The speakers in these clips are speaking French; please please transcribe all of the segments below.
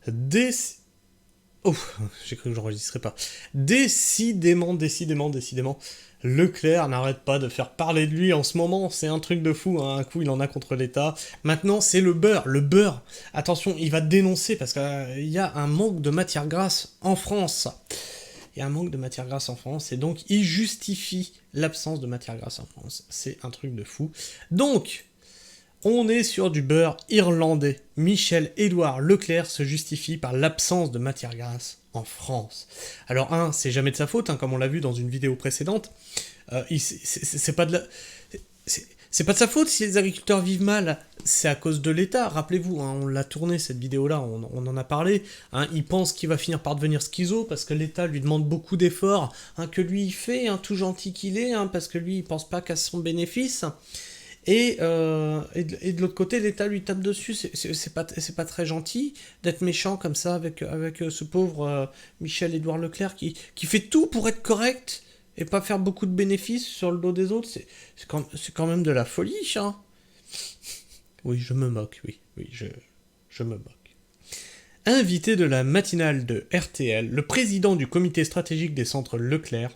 Oh, j'ai cru que j'enregistrais pas. Décidément, Leclerc n'arrête pas de faire parler de lui en ce moment, c'est un truc de fou, hein. Un coup il en a contre l'État, maintenant c'est le beurre, attention, il va dénoncer parce qu'il y a un manque de matière grasse en France. Il y a un manque de matière grasse en France, et donc il justifie l'absence de matière grasse en France. C'est un truc de fou. Donc, on est sur du beurre irlandais. Michel-Édouard Leclerc se justifie par l'absence de matière grasse en France. Alors c'est jamais de sa faute, hein, comme on l'a vu dans une vidéo précédente. C'est pas de la... C'est pas de sa faute si les agriculteurs vivent mal, c'est à cause de l'État. Rappelez-vous, hein, on l'a tourné cette vidéo-là, on en a parlé. Hein, il pense qu'il va finir par devenir schizo parce que l'État lui demande beaucoup d'efforts, hein, que lui il fait, hein, tout gentil qu'il est, hein, parce que lui il pense pas qu'à son bénéfice. Et de l'autre côté, l'État lui tape dessus. C'est pas très gentil d'être méchant comme ça avec ce pauvre Michel-Édouard Leclerc qui fait tout pour être correct et pas faire beaucoup de bénéfices sur le dos des autres. C'est quand même de la folie, hein. Oui, je me moque, oui, je me moque. Invité de la matinale de RTL, le président du comité stratégique des centres Leclerc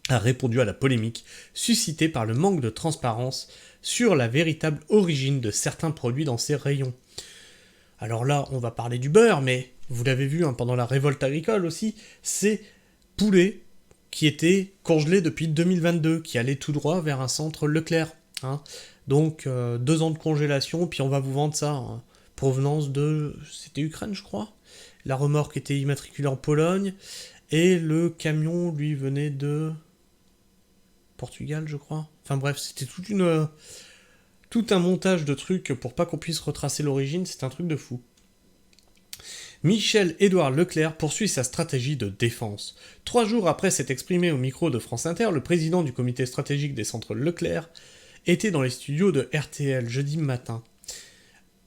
a répondu à la polémique suscitée par le manque de transparence sur la véritable origine de certains produits dans ces rayons. Alors là, on va parler du beurre, mais vous l'avez vu, hein, pendant la révolte agricole aussi, c'est poulet qui était congelé depuis 2022, qui allait tout droit vers un centre Leclerc. Hein. Donc 2 ans de congélation, puis on va vous vendre ça, hein, provenance de... C'était Ukraine, je crois. La remorque était immatriculée en Pologne, et le camion, lui, venait de... Portugal, je crois. Enfin bref, c'était tout un montage de trucs pour pas qu'on puisse retracer l'origine, c'est un truc de fou. Michel-Édouard Leclerc poursuit sa stratégie de défense. 3 jours après s'être exprimé au micro de France Inter, le président du comité stratégique des centres Leclerc était dans les studios de RTL jeudi matin.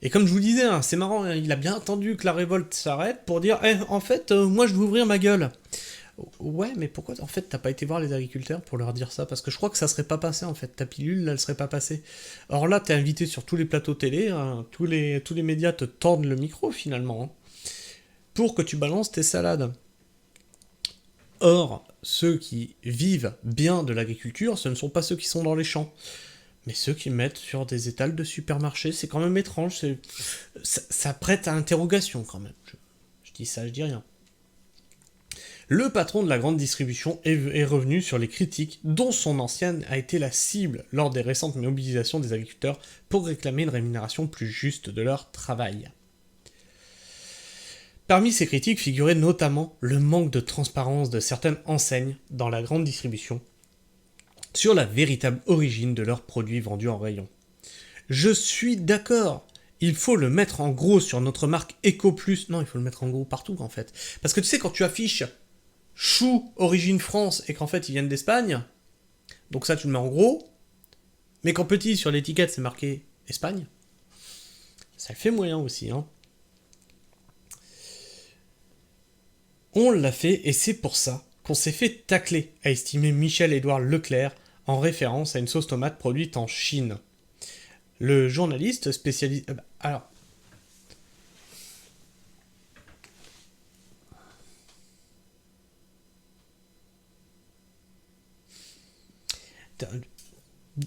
Et comme je vous disais, hein, c'est marrant, hein, il a bien attendu que la révolte s'arrête pour dire en fait, moi je vais ouvrir ma gueule. Ouais, mais pourquoi en fait t'as pas été voir les agriculteurs pour leur dire ça? Parce que je crois que ça serait pas passé en fait, ta pilule là, elle serait pas passée. Or là t'es invité sur tous les plateaux télé, hein, tous les médias te tordent le micro finalement, hein, pour que tu balances tes salades. Or, ceux qui vivent bien de l'agriculture, ce ne sont pas ceux qui sont dans les champs, mais ceux qui mettent sur des étals de supermarché. C'est quand même étrange, ça prête à interrogation quand même. Je dis ça, je dis rien. Le patron de la grande distribution est revenu sur les critiques dont son ancienne a été la cible lors des récentes mobilisations des agriculteurs pour réclamer une rémunération plus juste de leur travail. Parmi ces critiques figurait notamment le manque de transparence de certaines enseignes dans la grande distribution sur la véritable origine de leurs produits vendus en rayon. Je suis d'accord, il faut le mettre en gros sur notre marque Eco+. Non, il faut le mettre en gros partout en fait. Parce que tu sais, quand tu affiches chou origine France et qu'en fait ils viennent d'Espagne, donc ça tu le mets en gros, mais qu'en petit sur l'étiquette c'est marqué Espagne, ça fait moyen aussi, hein. On l'a fait et c'est pour ça qu'on s'est fait tacler, a estimé Michel-Édouard Leclerc en référence à une sauce tomate produite en Chine. Le journaliste spécialisé... Alors...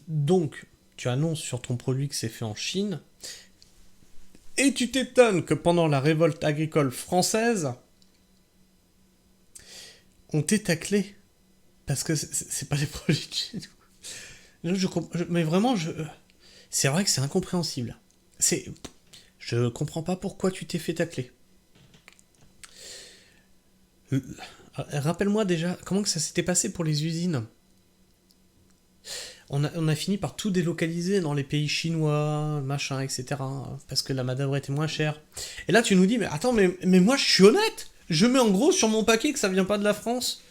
Donc, tu annonces sur ton produit que c'est fait en Chine, et tu t'étonnes que pendant la révolte agricole française, on t'ait taclé. Parce que c'est pas des produits de chez nous. Mais vraiment, c'est vrai que c'est incompréhensible. Je comprends pas pourquoi tu t'es fait tacler. Rappelle-moi déjà, comment que ça s'était passé pour les usines? On a fini par tout délocaliser dans les pays chinois, machin, etc. Parce que la main-d'œuvre était moins chère. Et là, tu nous dis, mais attends, mais moi, je suis honnête. Je mets en gros sur mon paquet que ça vient pas de la France.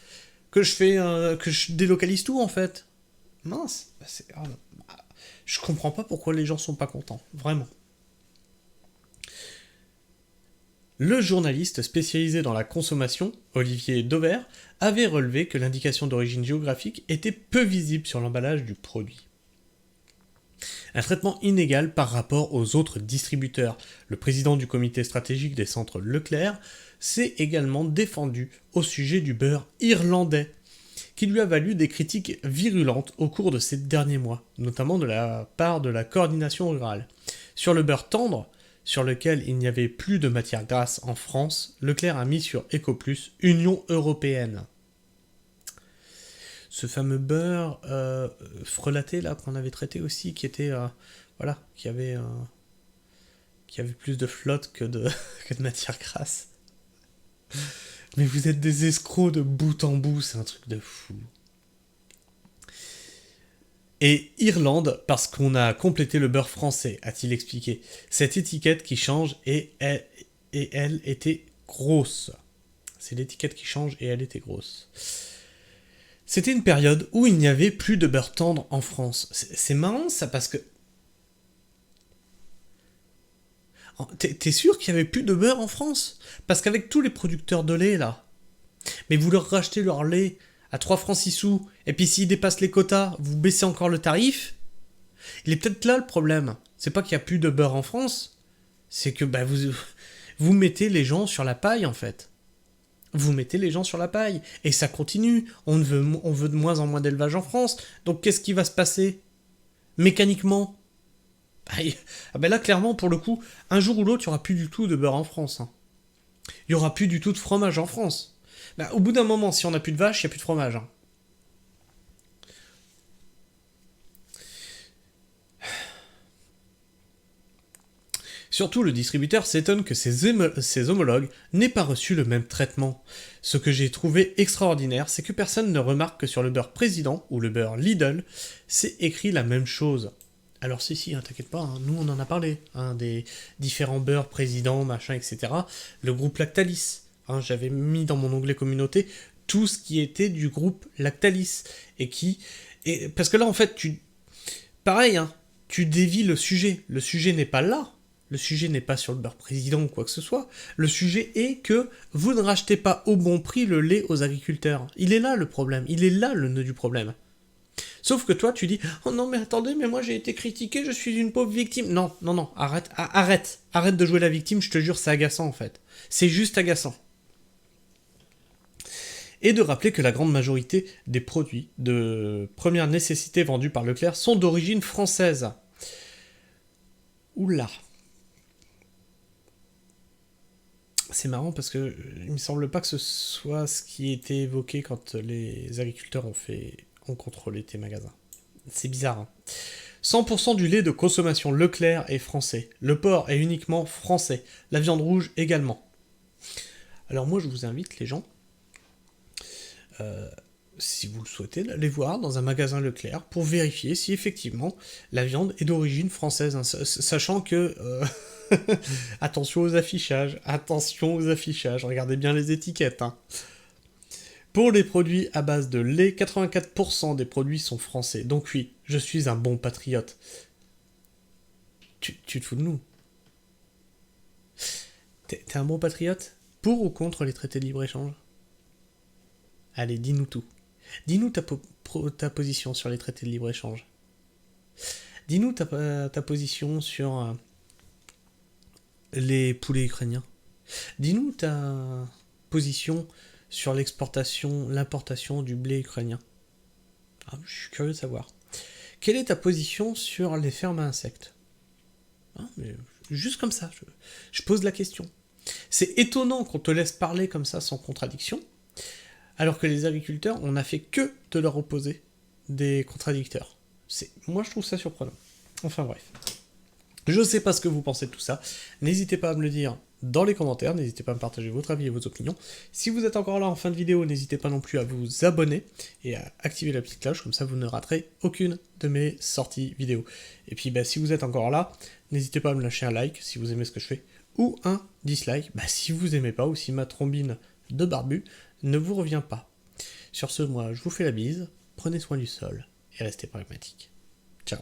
Que je délocalise tout, en fait. Mince. Je comprends pas pourquoi les gens sont pas contents. Vraiment. Le journaliste spécialisé dans la consommation, Olivier Dauvert, avait relevé que l'indication d'origine géographique était peu visible sur l'emballage du produit. Un traitement inégal par rapport aux autres distributeurs. Le président du comité stratégique des centres Leclerc s'est également défendu au sujet du beurre irlandais, qui lui a valu des critiques virulentes au cours de ces derniers mois, notamment de la part de la coordination rurale. Sur le beurre tendre, sur lequel il n'y avait plus de matière grasse en France, Leclerc a mis sur Ecoplus Union Européenne. Ce fameux beurre frelaté là qu'on avait traité aussi, qui était qui avait plus de flotte que de matière grasse. Mais vous êtes des escrocs de bout en bout, c'est un truc de fou. Et Irlande, parce qu'on a complété le beurre français, a-t-il expliqué. Cette étiquette qui change et elle était grosse. C'est l'étiquette qui change et elle était grosse. C'était une période où il n'y avait plus de beurre tendre en France. C'est marrant ça parce que... T'es sûr qu'il n'y avait plus de beurre en France? Parce qu'avec tous les producteurs de lait là, mais vous leur rachetez leur lait à 3 francs 6 sous, et puis s'ils dépassent les quotas, vous baissez encore le tarif. Il est peut-être là le problème. C'est pas qu'il n'y a plus de beurre en France, c'est que vous mettez les gens sur la paille en fait. Vous mettez les gens sur la paille, et ça continue. On veut de moins en moins d'élevage en France, donc qu'est-ce qui va se passer mécaniquement? Là, clairement, pour le coup, un jour ou l'autre, il n'y aura plus du tout de beurre en France. Il n'y aura plus du tout de fromage en France. Au bout d'un moment, si on n'a plus de vaches, il n'y a plus de fromage. Surtout, le distributeur s'étonne que ses homologues n'aient pas reçu le même traitement. Ce que j'ai trouvé extraordinaire, c'est que personne ne remarque que sur le beurre Président ou le beurre Lidl, c'est écrit la même chose. Alors si, t'inquiète pas, nous on en a parlé, des différents beurres Président, machin, etc. Le groupe Lactalis, j'avais mis dans mon onglet communauté tout ce qui était du groupe Lactalis, parce que là en fait, tu dévies le sujet n'est pas là, le sujet n'est pas sur le beurre Président ou quoi que ce soit, le sujet est que vous ne rachetez pas au bon prix le lait aux agriculteurs. Il est là le problème, il est là le nœud du problème. Sauf que toi, tu dis « Oh non, mais attendez, mais moi j'ai été critiqué, je suis une pauvre victime. » Non, arrête de jouer la victime, je te jure, c'est agaçant en fait. C'est juste agaçant. Et de rappeler que la grande majorité des produits de première nécessité vendus par Leclerc sont d'origine française. Oula. C'est marrant parce que il me semble pas que ce soit ce qui était évoqué quand les agriculteurs ont contrôlé tes magasins. C'est bizarre. 100% du lait de consommation Leclerc est français. Le porc est uniquement français. La viande rouge également. Alors moi je vous invite les gens, si vous le souhaitez, d'aller voir dans un magasin Leclerc pour vérifier si effectivement la viande est d'origine française. Sachant que... attention aux affichages, regardez bien les étiquettes. Pour les produits à base de lait, 84% des produits sont français. Donc oui, je suis un bon patriote. Tu te fous de nous? T'es un bon patriote? Pour ou contre les traités de libre-échange? Allez, dis-nous tout. Dis-nous ta position sur les traités de libre-échange. Dis-nous ta position sur les poulets ukrainiens. Dis-nous ta position sur l'importation du blé ukrainien. Je suis curieux de savoir. Quelle est ta position sur les fermes à insectes? Mais juste comme ça, je pose la question. C'est étonnant qu'on te laisse parler comme ça sans contradiction, alors que les agriculteurs, on n'a fait que de leur opposer des contradicteurs. Moi, je trouve ça surprenant. Enfin bref. Je ne sais pas ce que vous pensez de tout ça. N'hésitez pas à me le dire dans les commentaires, n'hésitez pas à me partager votre avis et vos opinions. Si vous êtes encore là en fin de vidéo, n'hésitez pas non plus à vous abonner et à activer la petite cloche, comme ça vous ne raterez aucune de mes sorties vidéo. Et puis si vous êtes encore là, n'hésitez pas à me lâcher un like si vous aimez ce que je fais, ou un dislike si vous aimez pas, ou si ma trombine de barbu ne vous revient pas. Sur ce, moi je vous fais la bise, prenez soin du sol et restez pragmatique. Ciao.